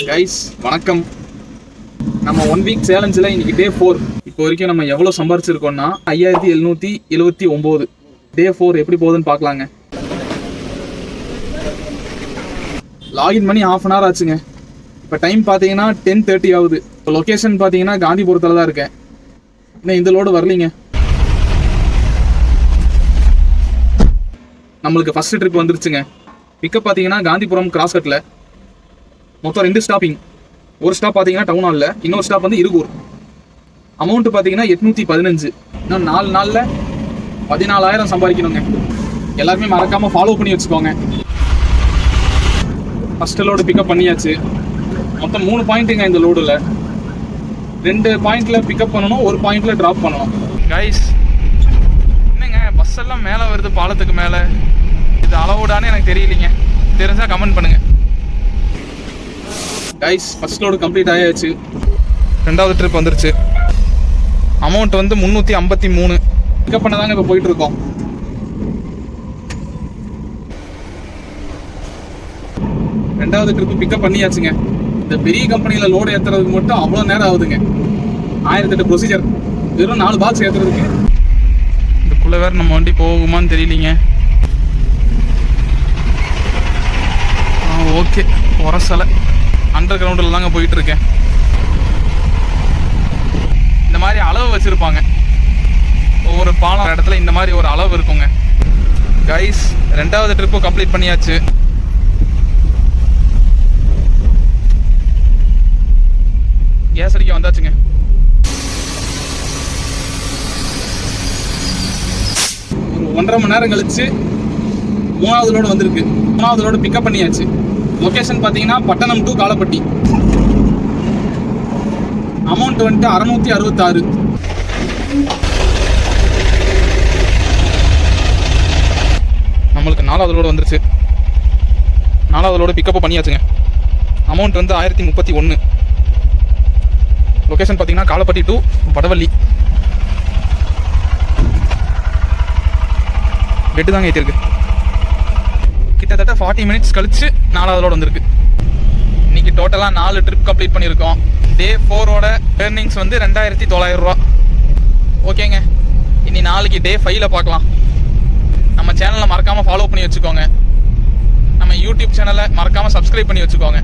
Guys வணக்கம். நம்ம 1 week சேலஞ்சில் இன்னைக்கு டே 4. இப்போ வரைக்கும் நம்ம எவ்வளோ சம்பாரிச்சிருக்கோம்னா 5779. டே 4 எப்படி போகுதுன்னு பார்க்கலாங்க. லாகின் பண்ணி ½ அன் ஹவர் ஆச்சுங்க. இப்போ டைம் பார்த்தீங்கன்னா 10:30 ஆகுது. இப்போ லொக்கேஷன் பார்த்தீங்கன்னா காந்திபுரத்தில் தான் இருக்கேன். இன்னும் இந்த லோடு வரலீங்க. நம்மளுக்கு ஃபர்ஸ்ட் ட்ரிப் வந்துருச்சுங்க. பிக்கப் பார்த்தீங்கன்னா காந்திபுரம் கிராஸ் கட்டில். மொத்தம் 2 ஸ்டாப்பிங். ஒரு ஸ்டாப் பார்த்தீங்கன்னா டவுன் ஹாலில், இன்னொரு ஸ்டாப் வந்து இருகூர். அமௌண்ட் பார்த்தீங்கன்னா 815. இன்னும் 4 நாளில் 14,000 சம்பாதிக்கணுங்க. எல்லாருமே மறக்காமல் ஃபாலோ பண்ணி வச்சுக்கோங்க. ஃபஸ்ட்டு லோடு பிக்கப் பண்ணியாச்சு. மொத்தம் 3 பாயிண்ட்டுங்க இந்த லோடில். 2 பாயிண்டில் பிக்கப் பண்ணணும், 1 பாயிண்டில் ட்ராப் பண்ணணும். கைஸ் என்னங்க பஸ் எல்லாம் மேலே வருது பாலத்துக்கு மேலே. இது அளவுடான்னு எனக்கு தெரியலைங்க. தெரிஞ்சால் கமெண்ட் பண்ணுங்கள். கைஸ் ஃபர்ஸ்ட் லோடு கம்ப்ளீட் ஆயாச்சு. 2வது ட்ரிப் வந்துருச்சு. அமௌண்ட் வந்து 353. பிக்கப் பண்ண தாங்க இப்போ போயிட்டு இருக்கோம். ரெண்டாவது ட்ரிப் பிக்கப் பண்ணியாச்சுங்க. இந்த பெரிய கம்பெனியில் லோடு ஏற்றுறதுக்கு மட்டும் அவ்வளோ நேரம் ஆகுதுங்க. 1008 ப்ரொசீஜர். வெறும் 4 பாக்ஸ் ஏற்றுறதுக்கு. இதுக்குள்ளே வேறு நம்ம வண்டி போகுமான்னு தெரியலிங்க. ஓகே, உரசலை அண்டர் கிரவுண்டில் தாங்க போயிட்டுருக்கேன். இந்த மாதிரி அளவு வச்சுருப்பாங்க. ஒவ்வொரு பாலம் இடத்துல இந்த மாதிரி ஒரு அளவு இருக்குங்க. கைஸ் 2வது ட்ரிப்பும் கம்ப்ளீட் பண்ணியாச்சு. கேஸ் அடிக்க வந்தாச்சுங்க. ஒரு 1.5 மணி நேரம் கழிச்சு 3வது லோடு வந்திருக்கு. 3வது லோடு பிக்கப் பண்ணியாச்சு. லொக்கேஷன் பார்த்தீங்கன்னா பட்டணம் டு காலப்பட்டி. அமௌண்ட் வந்துட்டு 666. நம்மளுக்கு 4வது லோடு வந்துருச்சு. 4வது லோடு பிக்கப் பண்ணியாச்சுங்க. அமௌண்ட் வந்து 1031. லொக்கேஷன் பார்த்தீங்கன்னா காலப்பட்டி டு வடவள்ளி. பெட்டு தாங்க ஏற்றிருக்கு. கிட்டத்தட்ட 40 மினிட்ஸ் கழிச்சு 4வது லோடு வந்திருக்கு. இன்னைக்கு டோட்டலாக 4 ட்ரிப் கம்ப்ளீட் பண்ணியிருக்கோம். டே 4ஓட ஏர்னிங்ஸ் வந்து 2900 ரூபா. ஓகேங்க, இனி நாளைக்கு டே 5ல பார்க்கலாம். நம்ம சேனலை மறக்காமல் ஃபாலோ பண்ணி வச்சுக்கோங்க. நம்ம யூடியூப் சேனலை மறக்காமல் சப்ஸ்கிரைப் பண்ணி வச்சுக்கோங்க.